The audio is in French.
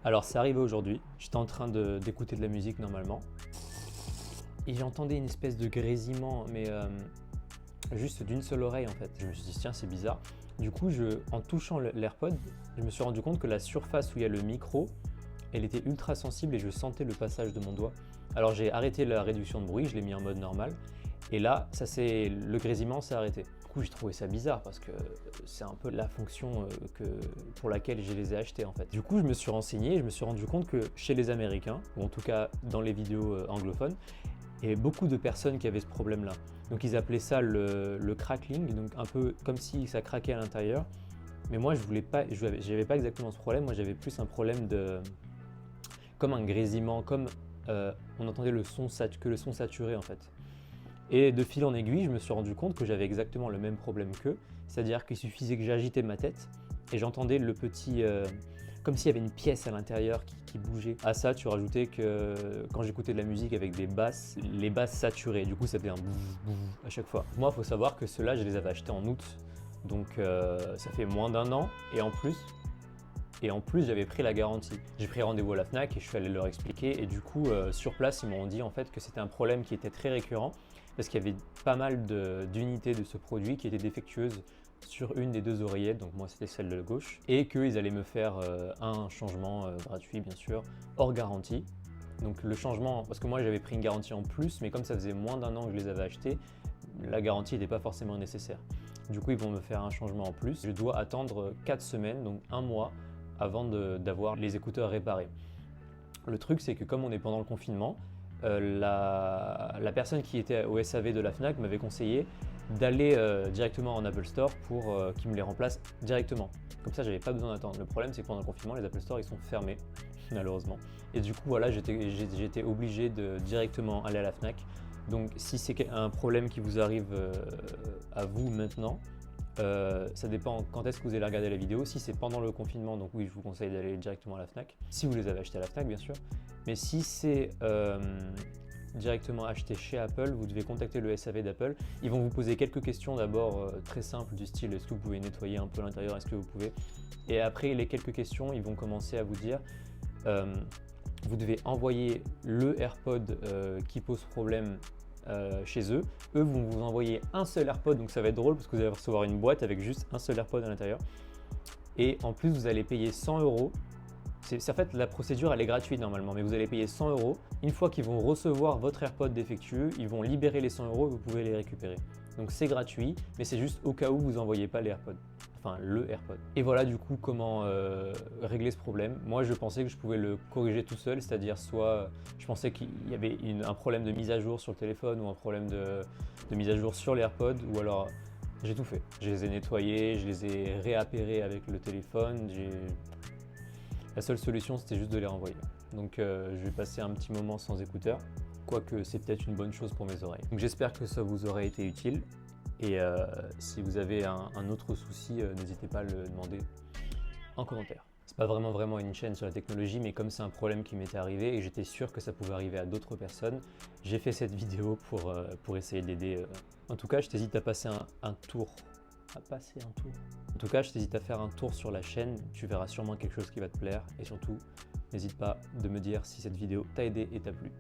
Alors c'est arrivé aujourd'hui, j'étais en train d'écouter de la musique normalement et j'entendais une espèce de grésillement mais juste d'une seule oreille en fait. Je me suis dit tiens c'est bizarre. Du coup en touchant l'AirPod, je me suis rendu compte que la surface où il y a le micro, elle était ultra sensible et je sentais le passage de mon doigt. Alors j'ai arrêté la réduction de bruit, je l'ai mis en mode normal et là le grésillement s'est arrêté. Du coup j'ai trouvé ça bizarre parce que c'est un peu la fonction pour laquelle je les ai achetés en fait. Du coup je me suis renseigné et je me suis rendu compte que chez les Américains, ou en tout cas dans les vidéos anglophones, il y avait beaucoup de personnes qui avaient ce problème là. Donc ils appelaient ça le crackling, donc un peu comme si ça craquait à l'intérieur. Mais moi j'avais pas exactement ce problème, moi j'avais plus un problème comme un grésillement, comme on entendait le son saturé en fait. Et de fil en aiguille, je me suis rendu compte que j'avais exactement le même problème qu'eux, c'est-à-dire qu'il suffisait que j'agitais ma tête et j'entendais le petit, comme s'il y avait une pièce à l'intérieur qui bougeait. À ça, tu rajoutais que quand j'écoutais de la musique avec des basses, les basses saturées, du coup ça faisait un bouf bouf à chaque fois. Moi, il faut savoir que ceux-là, je les avais achetés en août, donc ça fait moins d'un an, et en plus, j'avais pris la garantie. J'ai pris rendez-vous à la Fnac et je suis allé leur expliquer. Et du coup, sur place, ils m'ont dit en fait que c'était un problème qui était très récurrent parce qu'il y avait pas mal d'unités de ce produit qui étaient défectueuses sur une des deux oreillettes, donc moi c'était celle de gauche, et qu'ils allaient me faire un changement gratuit bien sûr, hors garantie. Donc le changement, parce que moi j'avais pris une garantie en plus, mais comme ça faisait moins d'un an que je les avais achetés, la garantie n'était pas forcément nécessaire. Du coup ils vont me faire un changement en plus. Je dois attendre 4 semaines, donc un mois, avant d'avoir les écouteurs réparés. Le truc c'est que comme on est pendant le confinement, la personne qui était au SAV de la Fnac m'avait conseillé d'aller directement en Apple Store pour qu'il me les remplace directement. Comme ça, j'avais pas besoin d'attendre. Le problème, c'est que pendant le confinement, les Apple Store ils sont fermés, malheureusement. Et du coup, voilà, j'étais obligé de directement aller à la Fnac. Donc, si c'est un problème qui vous arrive à vous maintenant, ça dépend quand est-ce que vous allez regarder la vidéo. Si c'est pendant le confinement, donc oui, je vous conseille d'aller directement à la Fnac. Si vous les avez achetés à la Fnac, bien sûr. Mais si c'est directement acheté chez Apple, vous devez contacter le SAV d'Apple. Ils vont vous poser quelques questions d'abord très simples du style est-ce que vous pouvez nettoyer un peu l'intérieur, est-ce que vous pouvez. Et après les quelques questions, ils vont commencer à vous dire vous devez envoyer le AirPod qui pose problème chez eux. Eux vont vous envoyer un seul AirPod, donc ça va être drôle parce que vous allez recevoir une boîte avec juste un seul AirPod à l'intérieur. Et en plus, vous allez payer 100 €. En fait, la procédure elle est gratuite normalement, mais vous allez payer 100 €. Une fois qu'ils vont recevoir votre AirPod défectueux, ils vont libérer les 100 € et vous pouvez les récupérer. Donc c'est gratuit, mais c'est juste au cas où vous n'envoyez pas les AirPods. Enfin, le AirPod. Et voilà du coup comment régler ce problème. Moi je pensais que je pouvais le corriger tout seul, c'est-à-dire soit je pensais qu'il y avait un problème de mise à jour sur le téléphone ou un problème de mise à jour sur les AirPods, ou alors j'ai tout fait. Je les ai nettoyés, je les ai réappairés avec le téléphone. La seule solution c'était juste de les renvoyer. Donc je vais passer un petit moment sans écouteurs, quoique c'est peut-être une bonne chose pour mes oreilles. Donc j'espère que ça vous aurait été utile. Et si vous avez un autre souci, n'hésitez pas à le demander en commentaire. C'est pas vraiment une chaîne sur la technologie, mais comme c'est un problème qui m'était arrivé et j'étais sûr que ça pouvait arriver à d'autres personnes, j'ai fait cette vidéo pour essayer d'aider. En tout cas, je t'hésite à passer un tour. En tout cas, je t'hésite à faire un tour sur la chaîne, tu verras sûrement quelque chose qui va te plaire et surtout, n'hésite pas de me dire si cette vidéo t'a aidé et t'a plu.